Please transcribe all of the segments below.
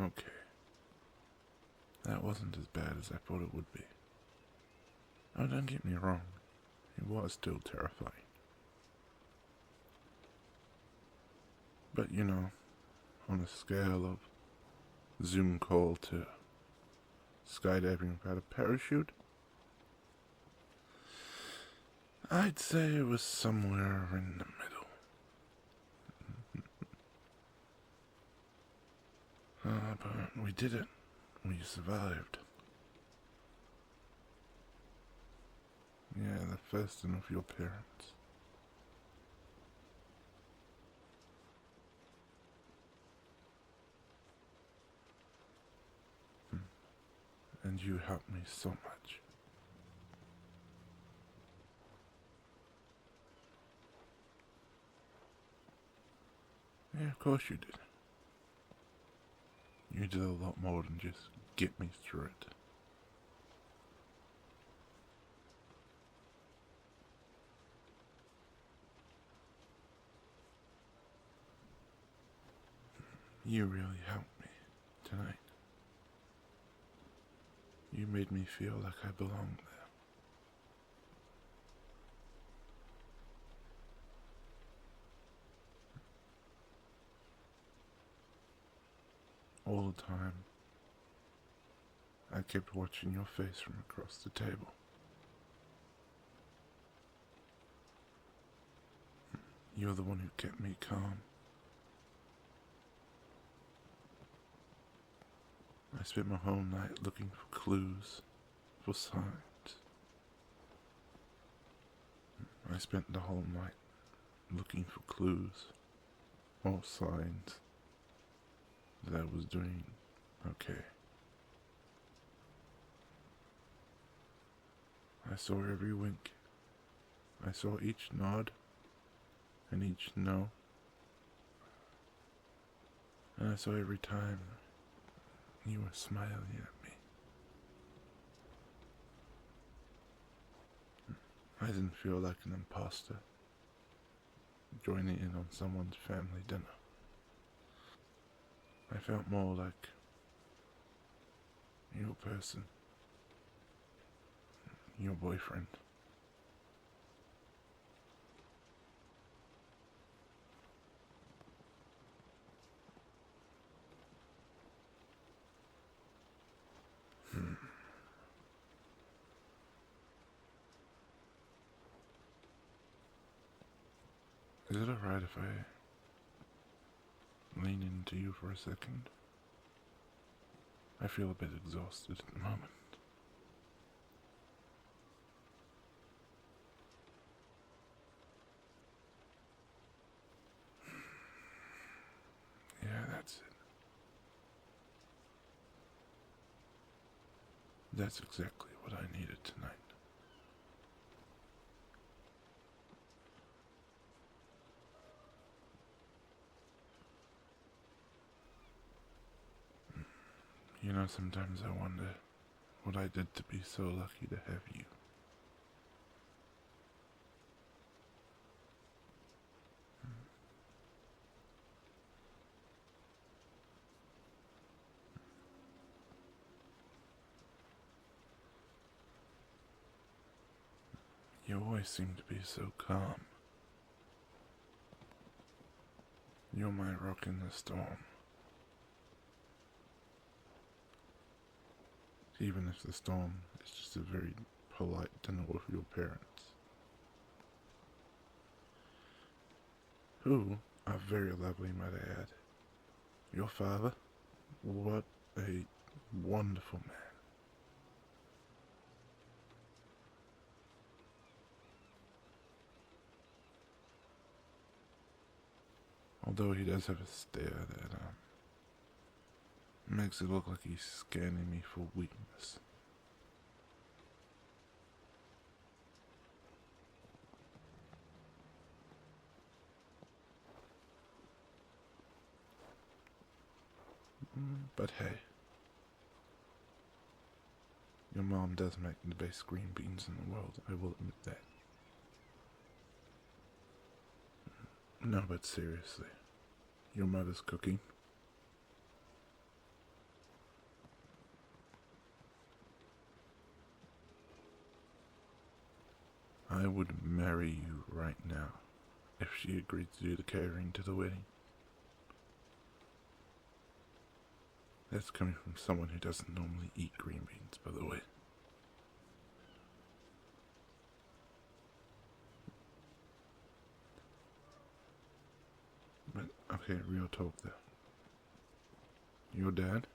Okay. That wasn't as bad as I thought it would be. Oh, don't get me wrong. It was still terrifying. But you know, on a scale of Zoom call to skydiving without a parachute, I'd say it was somewhere in the middle. But we did it. We survived. Yeah, the first one of your parents. And you helped me so much. Yeah, of course you did. You did a lot more than just get me through it. You really helped me tonight. You made me feel like I belonged there. All the time, I kept watching your face from across the table. You're the one who kept me calm. I spent my whole night looking for clues, for signs. I spent the whole night looking for clues or signs that I was doing okay. I saw every wink. I saw each nod and each no. And I saw every time you were smiling at me. I didn't feel like an imposter joining in on someone's family dinner. I felt more like your person, your boyfriend. Is it alright if I lean into you for a second? I feel a bit exhausted at the moment. Yeah, that's it. That's exactly what I needed tonight. You know, sometimes I wonder what I did to be so lucky to have you. You always seem to be so calm. You're my rock in the storm. Even if the storm is just a very polite dinner with your parents. Who are very lovely, might I add. Your father? What a wonderful man. Although he does have a stare that makes it look like he's scanning me for weakness. But hey, your mom does make the best green beans in the world, I will admit that. No, but seriously, your mother's cooking? I would marry you right now if she agreed to do the catering to the wedding. That's coming from someone who doesn't normally eat green beans, by the way. But, okay, real talk though. Your dad,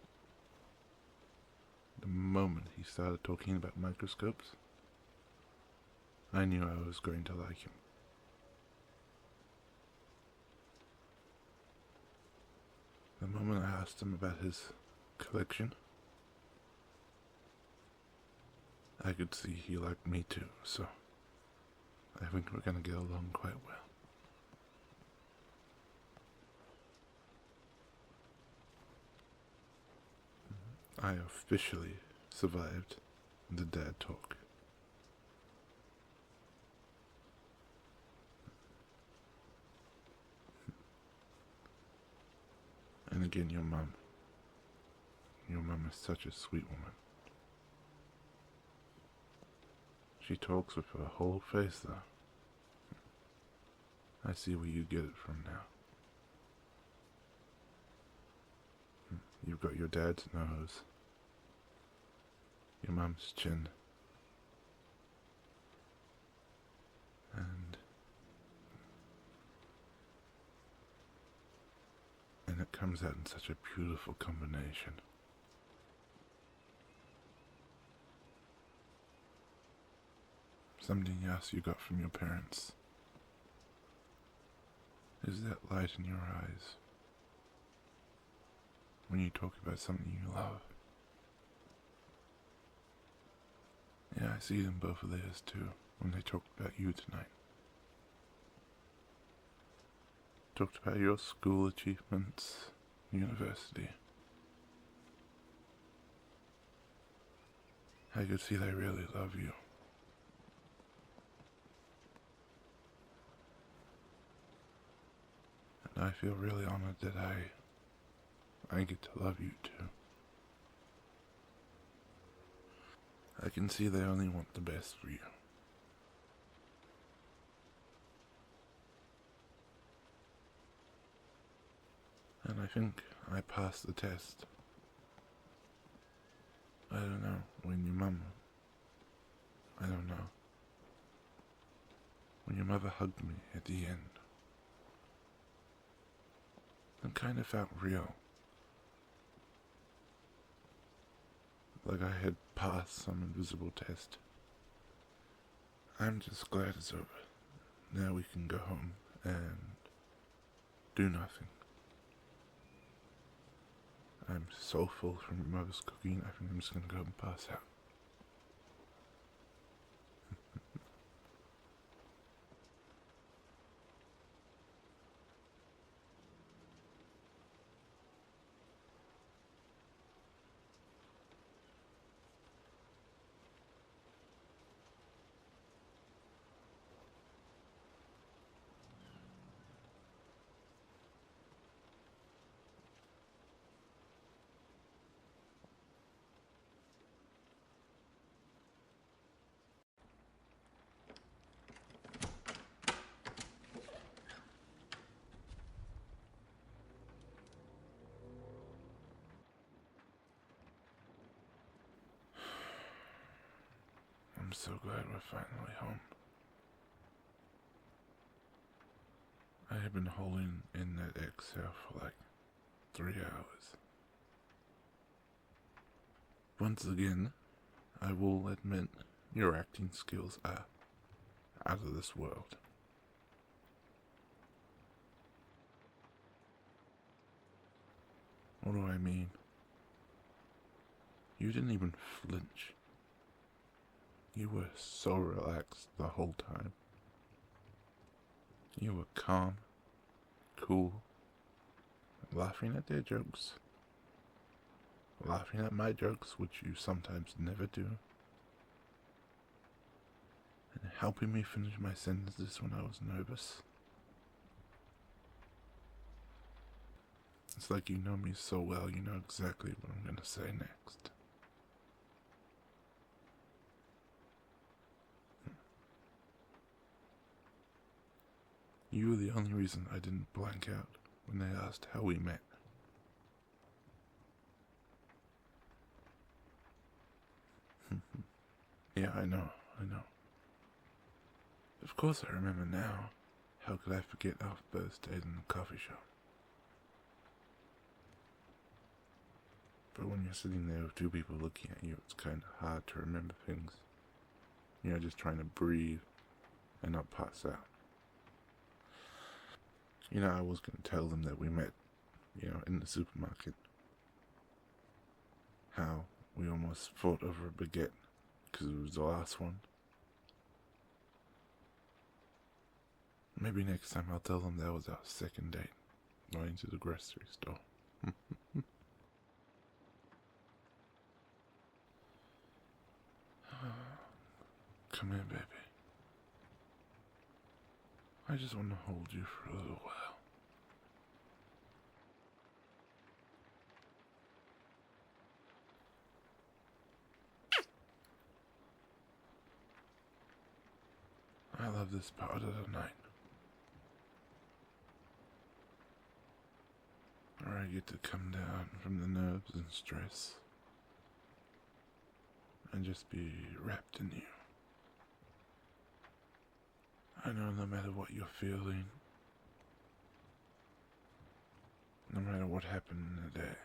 the moment he started talking about microscopes, I knew I was going to like him. The moment I asked him about his collection, I could see he liked me too, so I think we're gonna get along quite well. I officially survived the dad talk. And again, your mum. Your mum is such a sweet woman. She talks with her whole face though. I see where you get it from now. You've got your dad's nose, your mum's chin, and it comes out in such a beautiful combination. Something else you got from your parents is that light in your eyes when you talk about something you love. Yeah, I see them both of theirs too when they talked about you tonight. Talked about your school achievements, university. I could see they really love you. And I feel really honored that I get to love you too. I can see they only want the best for you. And I think I passed the test. I don't know, when your mum... I don't know. When your mother hugged me at the end, it kind of felt real. Like I had passed some invisible test. I'm just glad it's over. Now we can go home and do nothing. I'm so full from your mother's cooking, I think I'm just gonna go and pass out. I'm so glad we're finally home. I have been holding in that exhale for like 3 hours. Once again, I will admit your acting skills are out of this world. What do I mean? You didn't even flinch. You were so relaxed the whole time. You were calm, cool, laughing at their jokes, laughing at my jokes, which you sometimes never do, and helping me finish my sentences when I was nervous. It's like you know me so well, you know exactly what I'm gonna say next. You were the only reason I didn't blank out when they asked how we met. Yeah, I know. Of course I remember now. How could I forget our first date in the coffee shop? But when you're sitting there with two people looking at you, it's kind of hard to remember things. You're just trying to breathe and not pass out. I was going to tell them that we met, in the supermarket. How we almost fought over a baguette because it was the last one. Maybe next time I'll tell them that was our second date, going to the grocery store. Come here, baby. I just want to hold you for a little while. I love this part of the night, where I get to come down from the nerves and stress and just be wrapped in you. I know no matter what you're feeling, no matter what happened in the day,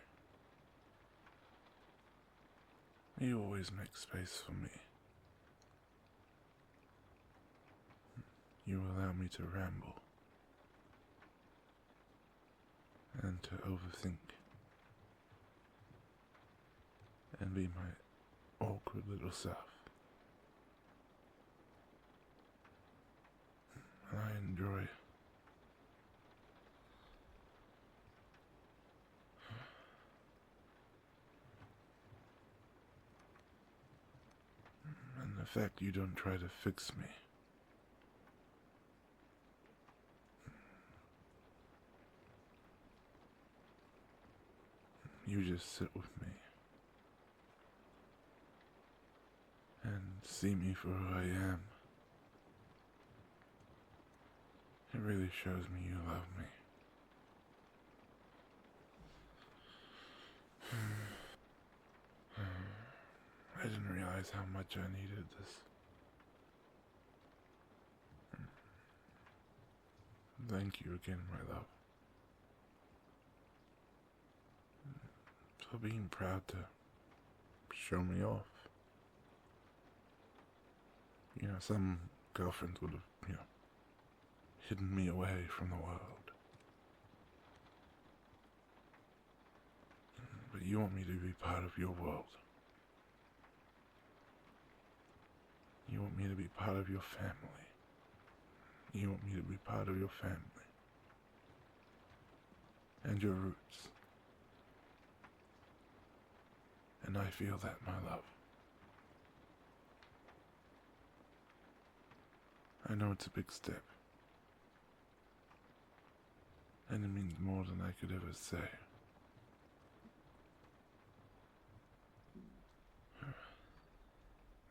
you always make space for me. You allow me to ramble and to overthink and be my awkward little self. And I enjoy and the fact you don't try to fix me. You just sit with me and see me for who I am. It really shows me you love me. I didn't realize how much I needed this. Thank you again, my love. For being proud to show me off. Some girlfriends would have, hidden me away from the world. But you want me to be part of your world. You want me to be part of your family. You want me to be part of your family. And your roots. And I feel that, my love. I know it's a big step. And it means more than I could ever say.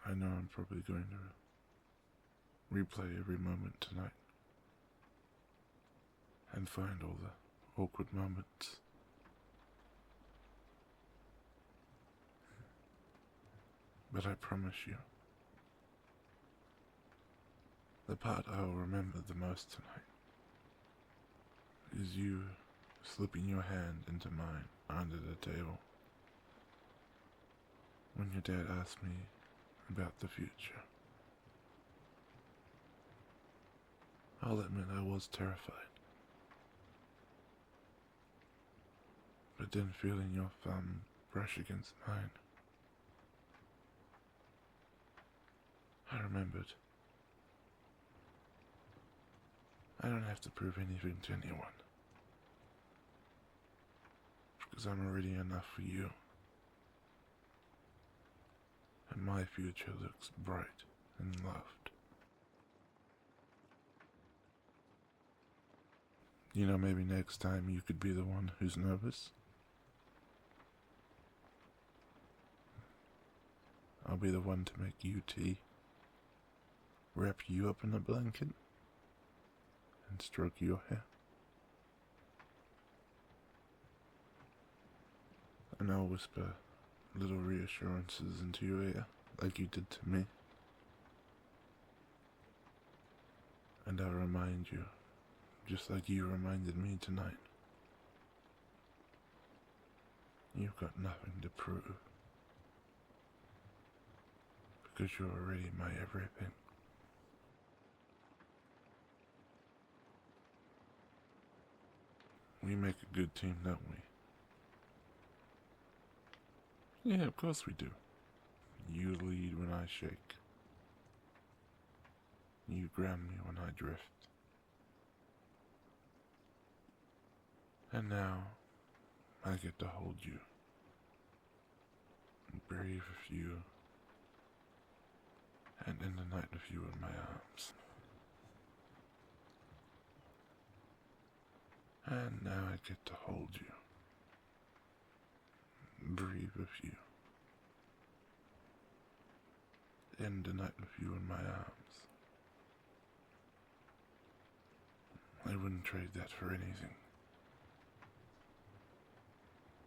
I know I'm probably going to replay every moment tonight and find all the awkward moments. But I promise you, the part I'll remember the most tonight is you slipping your hand into mine under the table when your dad asked me about the future. I'll admit I was terrified. But then feeling your thumb brush against mine, I remembered. I don't have to prove anything to anyone, because I'm already enough for you. And my future looks bright and loved. Maybe next time you could be the one who's nervous. I'll be the one to make you tea, wrap you up in a blanket, and stroke your hair. And I'll whisper little reassurances into your ear, like you did to me. And I'll remind you, just like you reminded me tonight, you've got nothing to prove. Because you're already my everything. We make a good team, don't we? Yeah, of course we do. You lead when I shake. You ground me when I drift. And now, I get to hold you. And breathe with you. And end the night with you in my arms. And now I get to hold you. Breathe with you. End the night with you in my arms. I wouldn't trade that for anything.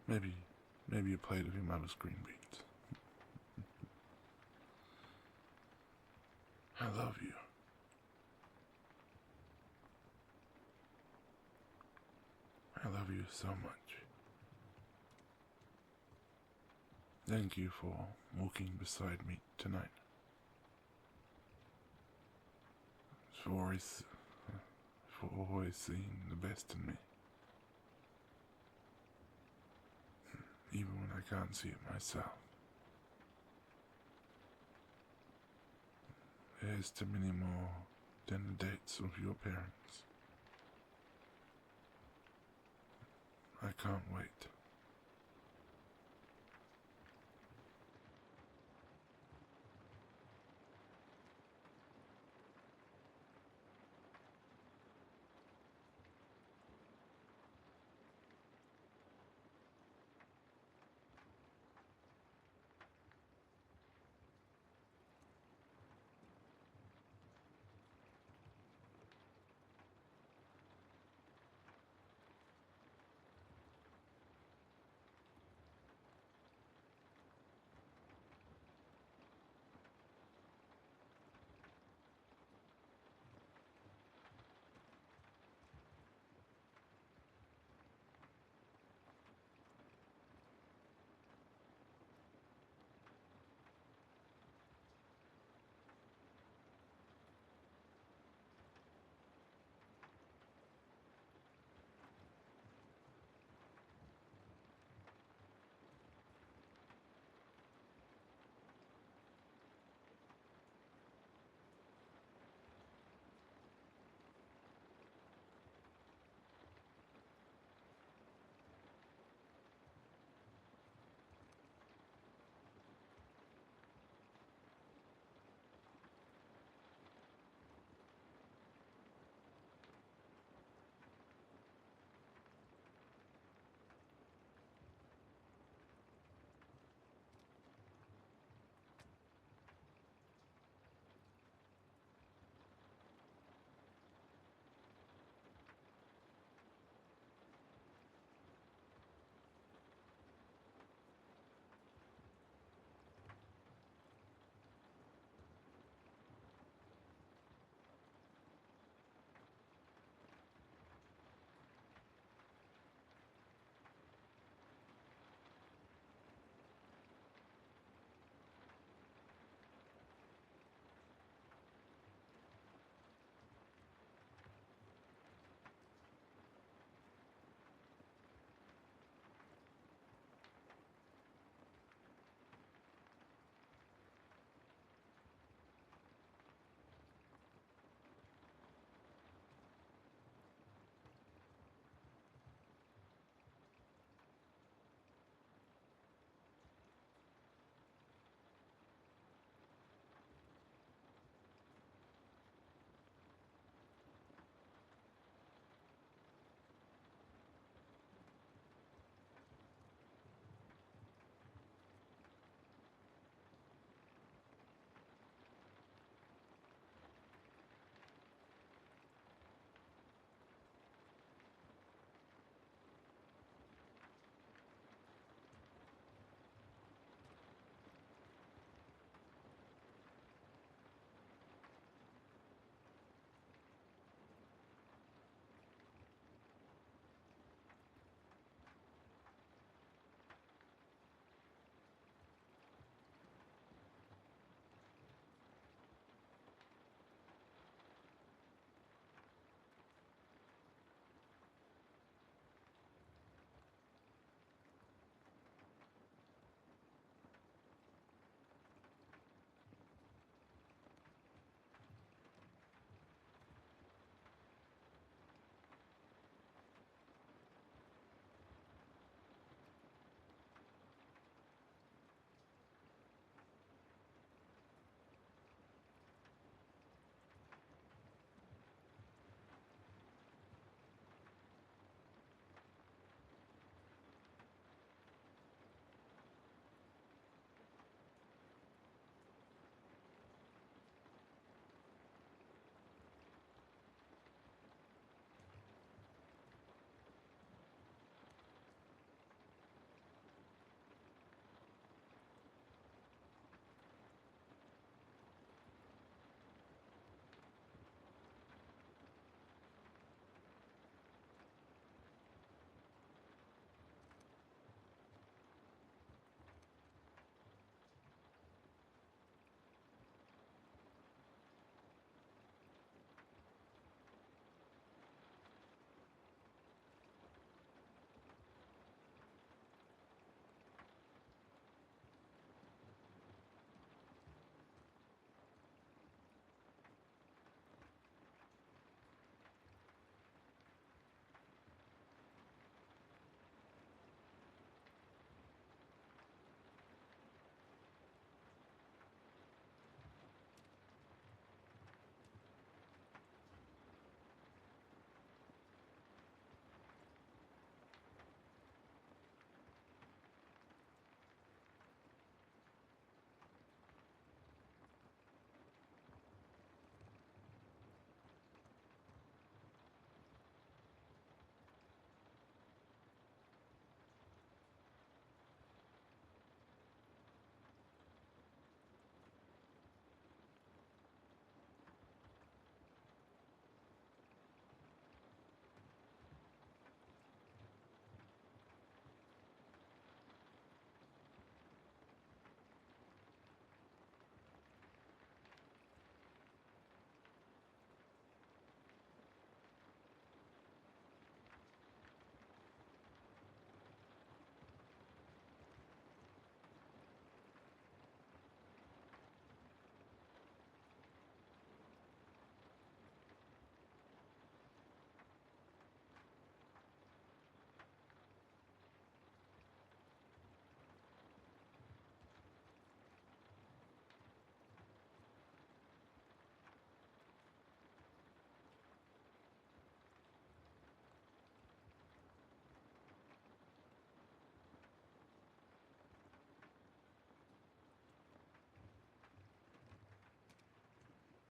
Maybe a plate of your mama's green beans. I love you. I love you so much. Thank you for walking beside me tonight. For always seeing the best in me. Even when I can't see it myself. Here's to many more dinner dates with your parents. I can't wait.